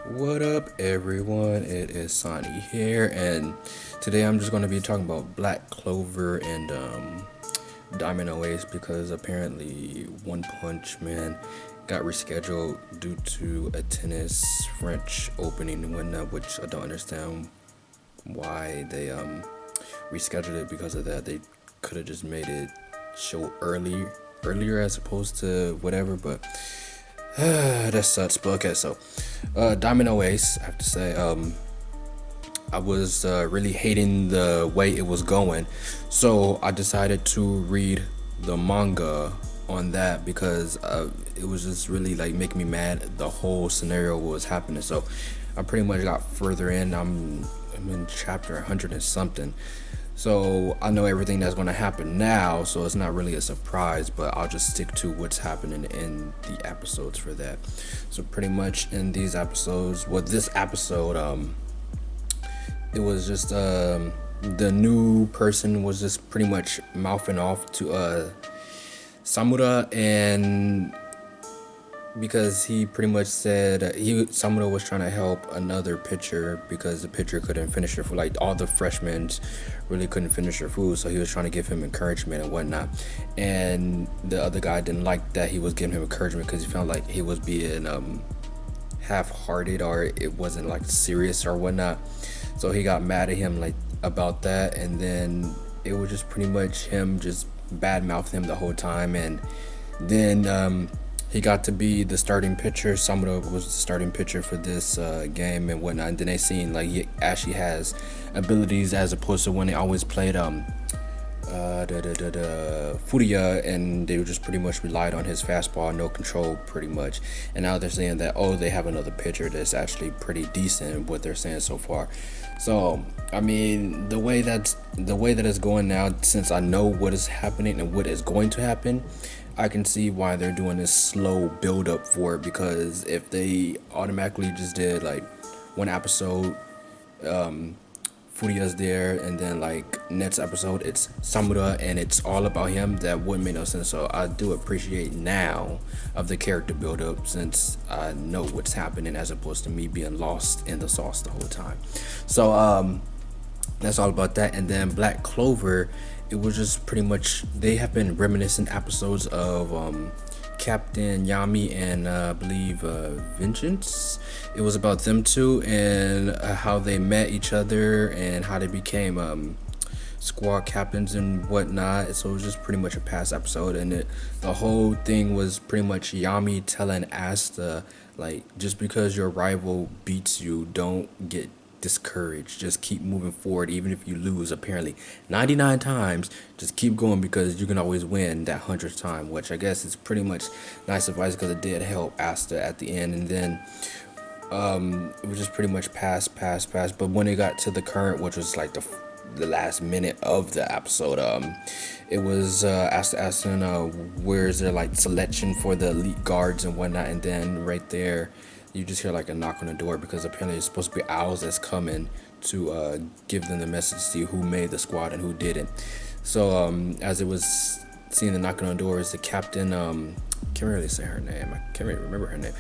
What up, everyone? It is Sanni here, and today I'm just going to be talking about Black Clover and Diamond Oasis because apparently One Punch Man got rescheduled due to a tennis French opening and whatnot, which I don't understand why they rescheduled it because of that. They could have just made it show earlier as opposed to whatever, but that sucks. But okay, so Diamond Oasis, I have to say, I was really hating the way it was going, so I decided to read the manga on that because it was just really like making me mad. The whole scenario was happening, so I pretty much got further in. I'm in chapter 100 and something. So I know everything that's going to happen now, so it's not really a surprise, but I'll just stick to what's happening in the episodes for that. So pretty much in these episodes, this episode, it was just the new person was just pretty much mouthing off to Samura, and because he pretty much said Samura was trying to help another pitcher because the pitcher couldn't finish her food. Like all the freshmen really couldn't finish their food, so he was trying to give him encouragement and whatnot. And the other guy didn't like that he was giving him encouragement because he felt like he was being half-hearted, or it wasn't like serious or whatnot. So he got mad at him like about that, and then it was just pretty much him just badmouthing him the whole time. And then he got to be the starting pitcher. Samura was the starting pitcher for this game and whatnot. And then they seen like he actually has abilities as opposed to when they always played Furia, and they just pretty much relied on his fastball, no control pretty much. And now they're saying that they have another pitcher that's actually pretty decent, what they're saying so far. So I mean, the way that it's going now, since I know what is happening and what is going to happen, I can see why they're doing this slow build up for it. Because if they automatically just did like one episode, Furia's there, and then like next episode it's Samura and it's all about him, that wouldn't make no sense. So I do appreciate now of the character build up, since I know what's happening as opposed to me being lost in the sauce the whole time. So that's all about that. And then Black Clover, it was just pretty much, they have been reminiscent episodes of Captain Yami and I believe Vengeance. It was about them two and how they met each other and how they became squad captains and whatnot. So it was just pretty much a past episode, and the whole thing was pretty much Yami telling Asta, like, just because your rival beats you, don't get discouraged, just keep moving forward even if you lose apparently 99 times. Just keep going because you can always win that 100th time, which I guess is pretty much nice advice because it did help Asta at the end. And then it was just pretty much pass. But when it got to the current, which was like the last minute of the episode, it was Asta asking where is there like selection for the elite guards and whatnot. And then right there you just hear like a knock on the door, because apparently it's supposed to be Owls that's coming to give them the message to see who made the squad and who didn't. So as it was seeing the knocking on the door, is the captain, can't really say her name, I can't really remember her name,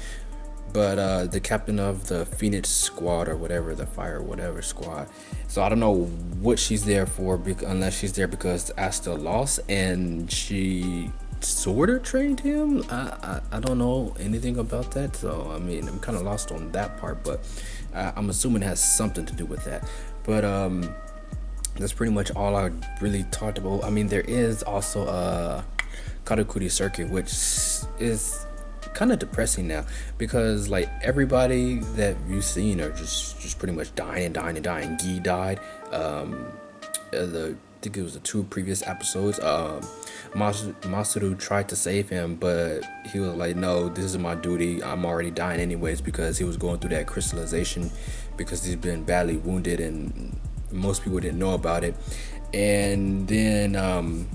but the captain of the Phoenix squad or whatever, the fire whatever squad. So I don't know what she's there for, unless she's there because Asta lost and she sort of trained him. I don't know anything about that, so I mean, I'm kind of lost on that part, but I'm assuming it has something to do with that. But that's pretty much all I really talked about. I mean, there is also a Karakuri circuit, which is kind of depressing now, because like everybody that you've seen are just pretty much dying. Gi died. I think it was the two previous episodes. Masaru tried to save him, but he was like, no, this is my duty, I'm already dying anyways, because he was going through that crystallization because he's been badly wounded and most people didn't know about it. And then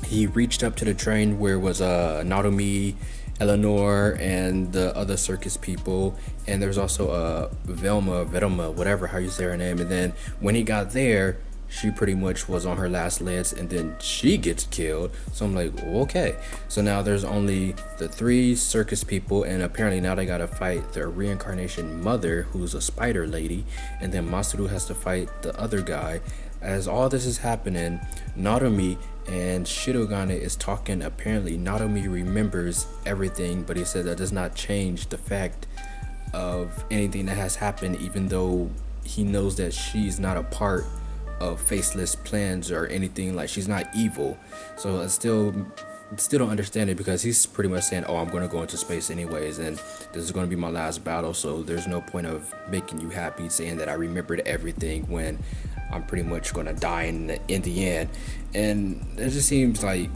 he reached up to the train where it was Naomi, Eleanor, and the other circus people, and there's also Velma, whatever how you say her name. And then when he got there, she pretty much was on her last legs, and then she gets killed. So I'm like, okay. So now there's only the 3 circus people, and apparently now they gotta fight their reincarnation mother, who's a spider lady, and then Masaru has to fight the other guy. As all this is happening, Narume and Shirogane is talking. Apparently Narume remembers everything, but he said that does not change the fact of anything that has happened, even though he knows that she's not a part of Faceless plans or anything. Like, she's not evil. So I still don't understand it, because he's pretty much saying, oh, I'm going to go into space anyways, and this is going to be my last battle, so there's no point of making you happy saying that I remembered everything when I'm pretty much going to die in the end. And it just seems like,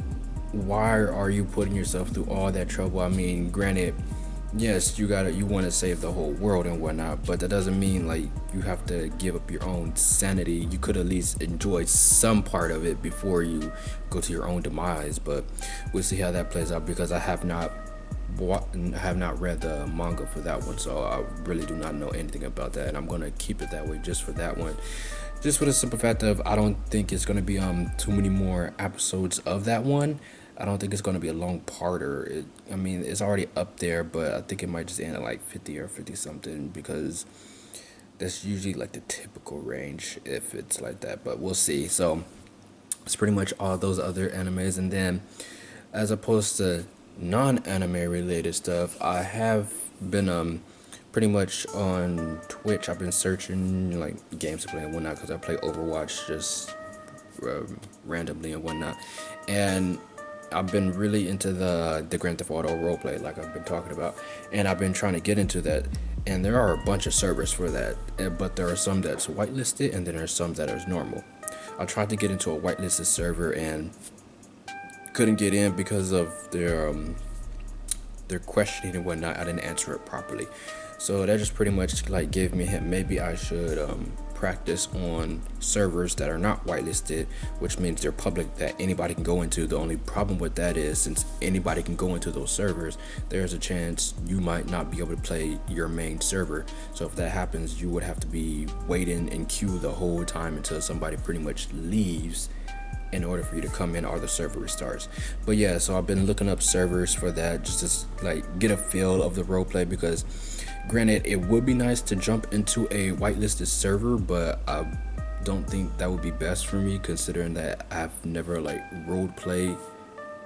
why are you putting yourself through all that trouble? I mean, granted, yes, you want to save the whole world and whatnot, but that doesn't mean like you have to give up your own sanity. You could at least enjoy some part of it before you go to your own demise. But we'll see how that plays out, because I have not read the manga for that one, so I really do not know anything about that, and I'm gonna keep it that way just for that one, just for the simple fact of I don't think it's gonna be too many more episodes of that one. I don't think it's going to be a long parter. I mean, it's already up there, but I think it might just end at like 50 or 50 something, because that's usually like the typical range if it's like that, but we'll see. So it's pretty much all those other animes. And then as opposed to non-anime related stuff, I have been pretty much on Twitch. I've been searching like games to play and whatnot, because I play Overwatch just randomly and whatnot, and I've been really into the Grand Theft Auto roleplay, like I've been talking about, and I've been trying to get into that. And there are a bunch of servers for that, but there are some that's whitelisted, and then there's some that are normal. I tried to get into a whitelisted server and couldn't get in because of their questioning and whatnot. I didn't answer it properly, so that just pretty much like gave me a hint. Maybe I should practice on servers that are not whitelisted, which means they're public, that anybody can go into. The only problem with that is, since anybody can go into those servers, there's a chance you might not be able to play your main server. So if that happens, you would have to be waiting in queue the whole time until somebody pretty much leaves in order for you to come in or the server restarts. But yeah, so I've been looking up servers for that, just to like get a feel of the roleplay, because granted, it would be nice to jump into a whitelisted server, but I don't think that would be best for me, considering that I've never like role played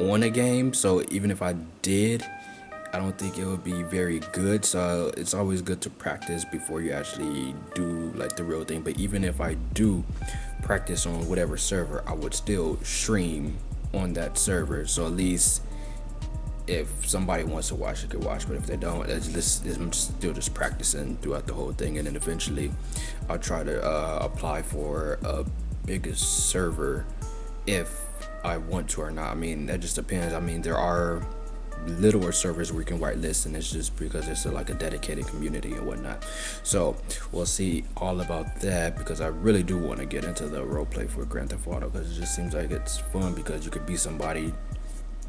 on a game. So even if I did, I don't think it would be very good. So it's always good to practice before you actually do like the real thing. But even if I do practice on whatever server, I would still stream on that server, so at least if somebody wants to watch, it could watch. But if they don't, I'm still just practicing throughout the whole thing, and then eventually I'll try to apply for a bigger server if I want to or not. I mean, that just depends. I mean, there are littler servers where you can whitelist, and it's just because it's like a dedicated community and whatnot. So we'll see all about that, because I really do want to get into the roleplay for Grand Theft Auto, because it just seems like it's fun, because you could be somebody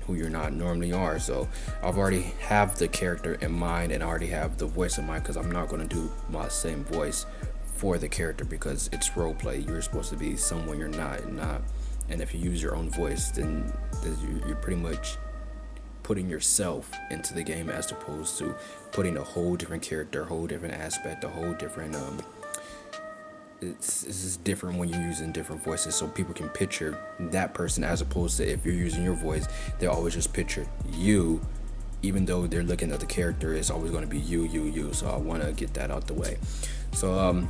who you're not normally are. So I've already have the character in mind, and I already have the voice in mind, because I'm not going to do my same voice for the character, because it's roleplay. You're supposed to be someone you're not, and if you use your own voice, then you're pretty much putting yourself into the game, as opposed to putting a whole different character, a whole different aspect, a whole different it's just different when you're using different voices, so people can picture that person, as opposed to if you're using your voice, they always just picture you, even though they're looking at the character, it's always going to be you. So I want to get that out the way. So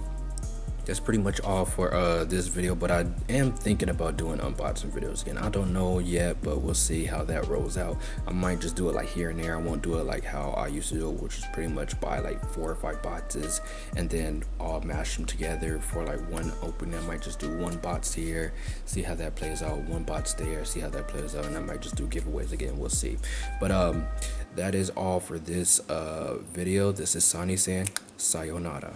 that's pretty much all for this video, but I am thinking about doing unboxing videos again. I don't know yet, but we'll see how that rolls out. I might just do it like here and there. I won't do it like how I used to do it, which is pretty much buy like 4 or 5 boxes and then all mash them together for like one opening. I might just do one box here, see how that plays out, one box there, see how that plays out, and I might just do giveaways again. We'll see. But that is all for this video. This is Sanni saying sayonara.